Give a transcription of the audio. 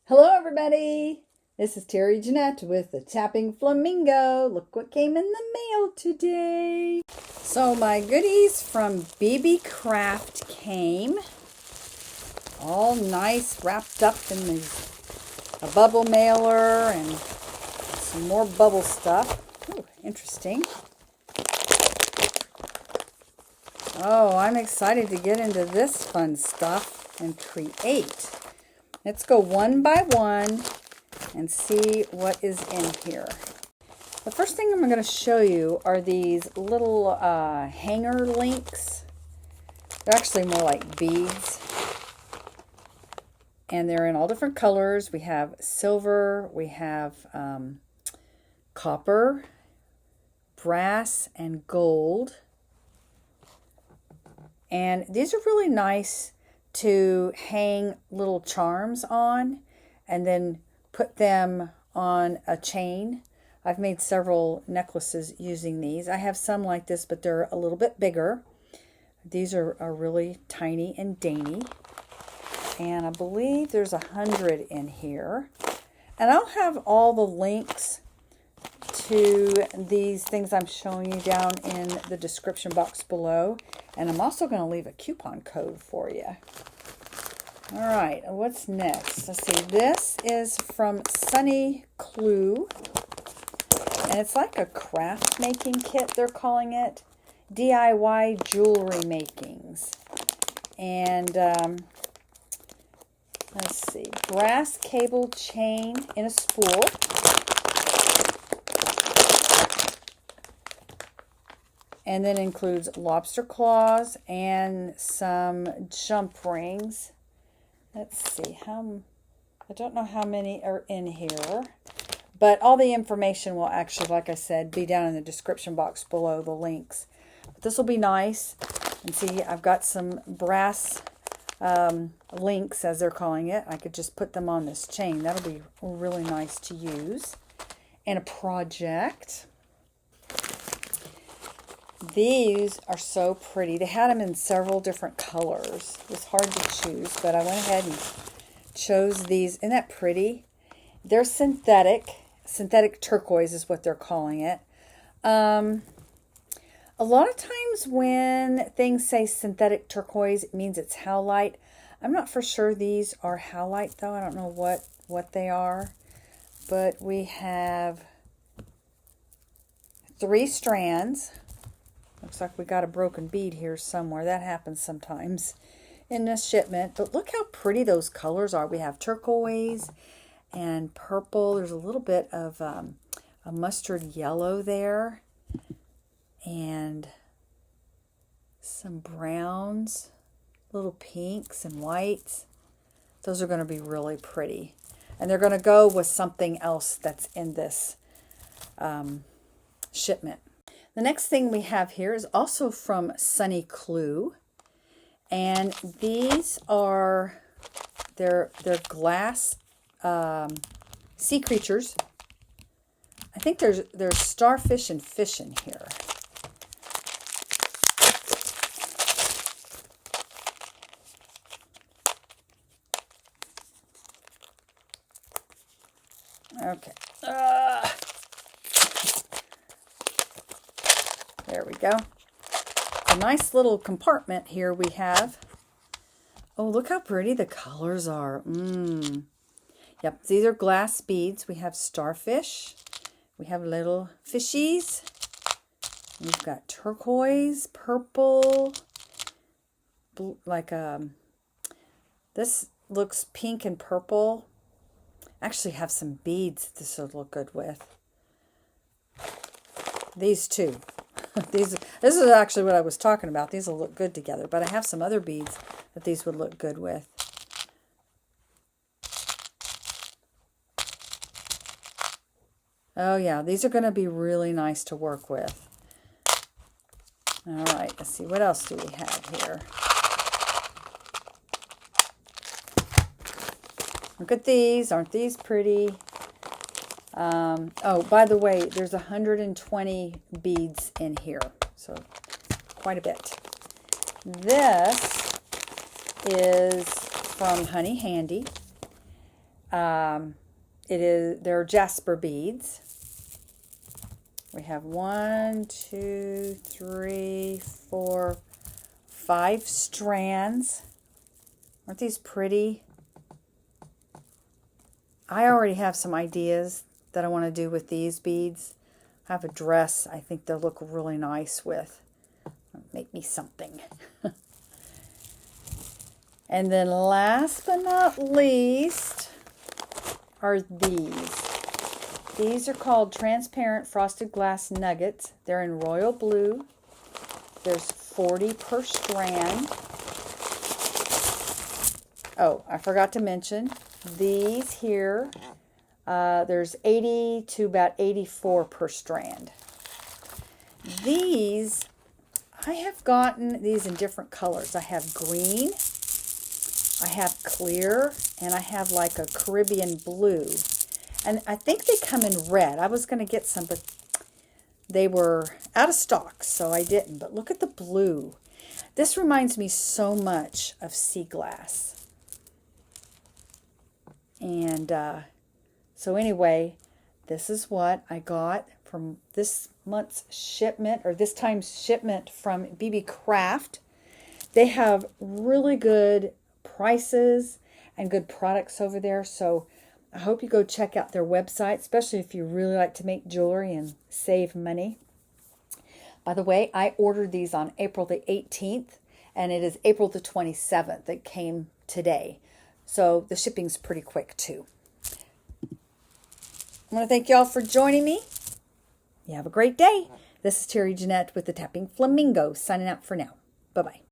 Hello everybody! This is Terry Jeanette with the Tapping Flamingo. Look what came in the mail today. So my goodies from BeeBeeCraft came. All nice wrapped up in a bubble mailer and some more bubble stuff. Ooh, interesting. Oh, I'm excited to get into this fun stuff and create. Let's go one by one and see what is in here. The first thing I'm going to show you are these little hanger links. They're actually more like beads. And they're in all different colors. We have silver, we have copper, brass, and gold. And these are really nice to hang little charms on and then put them on a chain. I've made several necklaces using these. I have some like this, but they're a little bit bigger. These are really tiny and dainty. And I believe there's 100 in here. And I'll have all the links to these things I'm showing you down in the description box below. And I'm also going to leave a coupon code for you. All right, what's next? Let's see. This is from Sunny Clue. And it's like a craft making kit, they're calling it. DIY jewelry makings. And let's see. Brass cable chain in a spool. And then includes lobster claws and some jump rings. Let's see, I don't know how many are in here, but all the information will actually, like I said, be down in the description box below, the links. But this will be nice. And see, I've got some brass links, as they're calling it. I could just put them on this chain. That'll be really nice to use. And a project. These are so pretty. They had them in several different colors. It was hard to choose, but I went ahead and chose these. Isn't that pretty? They're synthetic. Synthetic turquoise is what they're calling it. A lot of times when things say synthetic turquoise, it means it's howlite. I'm not for sure these are howlite, though. I don't know what they are. But we have 3 strands. Looks like we got a broken bead here somewhere. That happens sometimes in this shipment. But look how pretty those colors are. We have turquoise and purple. There's a little bit of a mustard yellow there. And some browns, little pinks and whites. Those are going to be really pretty. And they're going to go with something else that's in this shipment. The next thing we have here is also from Sunny Clue, and these are they're glass sea creatures. I think there's starfish and fish in here. Okay. There we go. A nice little compartment here we have. Oh, look how pretty the colors are. Yep, these are glass beads. We have starfish. We have little fishies. We've got turquoise, purple, like this looks pink and purple. Actually have some beads this would look good with. These two. This is actually what I was talking about. These will look good together, but I have some other beads that these would look good with. Oh yeah, these are going to be really nice to work with. All right, let's see, what else do we have here? Look at these. Aren't these pretty? Oh, by the way, there's 120 beads in here, so quite a bit. This is from Honey Handy. They're Jasper beads. We have 1, 2, 3, 4, 5 strands. Aren't these pretty? I already have some ideas that I want to do with these beads. I have a dress I think they'll look really nice with. Make me something. And then last but not least are these. These are called transparent frosted glass nuggets. They're in royal blue. There's 40 per strand. Oh, I forgot to mention these here. There's 80 to about 84 per strand. These, I have gotten these in different colors. I have green, I have clear, and I have like a Caribbean blue. And I think they come in red. I was going to get some, but they were out of stock, so I didn't. But look at the blue. This reminds me so much of sea glass. And so anyway, this is what I got from this month's shipment, or this time's shipment from BeeBeeCraft. They have really good prices and good products over there, so I hope you go check out their website, especially if you really like to make jewelry and save money. By the way, I ordered these on April the 18th, and it is April the 27th that came today. So the shipping's pretty quick too. I want to thank y'all for joining me. You have a great day. This is Terry Jeanette with the Tapping Flamingo signing out for now. Bye-bye.